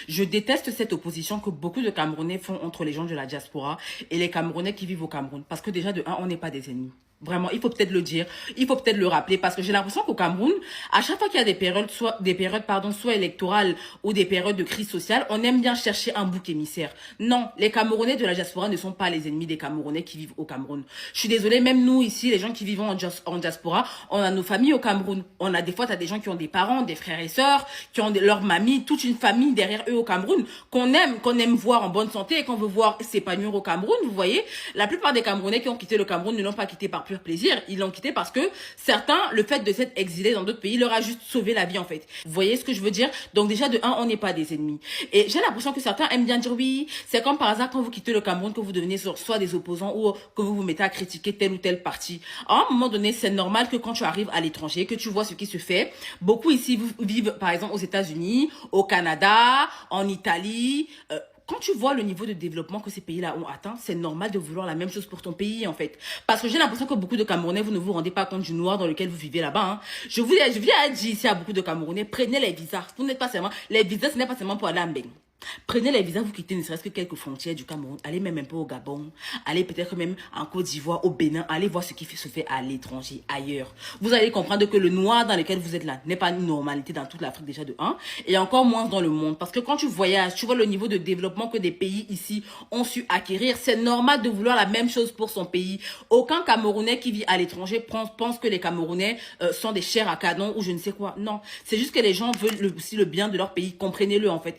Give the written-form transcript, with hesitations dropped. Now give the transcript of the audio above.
Je déteste cette opposition que beaucoup de Camerounais font entre les gens de la diaspora et les Camerounais qui vivent au Cameroun. Parce que déjà, de un, on n'est pas des ennemis. Vraiment, il faut peut-être le dire, il faut peut-être le rappeler, parce que j'ai l'impression qu'au Cameroun, à chaque fois qu'il y a soit électorales ou des périodes de crise sociale, on aime bien chercher un bouc émissaire. Non, les Camerounais de la diaspora ne sont pas les ennemis des Camerounais qui vivent au Cameroun. Je suis désolée, même nous ici, les gens qui vivent en diaspora, on a nos familles au Cameroun. On a des fois, t'as des gens qui ont des parents, des frères et sœurs, qui ont leur mamie, toute une famille derrière eux au Cameroun, qu'on aime voir en bonne santé et qu'on veut voir s'épanouir au Cameroun. Vous voyez, la plupart des Camerounais qui ont quitté le Cameroun ne l'ont pas quitté par pur plaisir. Ils l'ont quitté parce que certains, le fait de s'être exilés dans d'autres pays leur a juste sauvé la vie en fait. Vous voyez ce que je veux dire? Donc déjà de un, on n'est pas des ennemis. Et j'ai l'impression que certains aiment bien dire oui, c'est comme par hasard quand vous quittez le Cameroun que vous devenez soit des opposants ou que vous vous mettez à critiquer tel ou tel parti. À un moment donné, c'est normal que quand tu arrives à l'étranger, que tu vois ce qui se fait. Beaucoup ici vivent par exemple aux États-Unis, au Canada, en Italie. Quand tu vois le niveau de développement que ces pays-là ont atteint, c'est normal de vouloir la même chose pour ton pays, en fait. Parce que j'ai l'impression que beaucoup de Camerounais, vous ne vous rendez pas compte du noir dans lequel vous vivez là-bas. Hein. Je viens à dire ici à beaucoup de Camerounais, prenez les visas. Vous n'êtes pas seulement, les visas, ce n'est pas seulement pour aller à Mbeng. Prenez les visas, vous quittez ne serait-ce que quelques frontières du Cameroun. Allez même un peu au Gabon. Allez peut-être même en Côte d'Ivoire, au Bénin. Allez voir ce qui se fait à l'étranger, ailleurs. Vous allez comprendre que le noir dans lequel vous êtes là n'est pas une normalité dans toute l'Afrique déjà de 1. Et encore moins dans le monde. Parce que quand tu voyages, tu vois le niveau de développement que des pays ici ont su acquérir. C'est normal de vouloir la même chose pour son pays. Aucun Camerounais qui vit à l'étranger pense que les Camerounais sont des chairs à canon ou je ne sais quoi. Non. C'est juste que les gens veulent aussi le bien de leur pays. Comprenez-le en fait.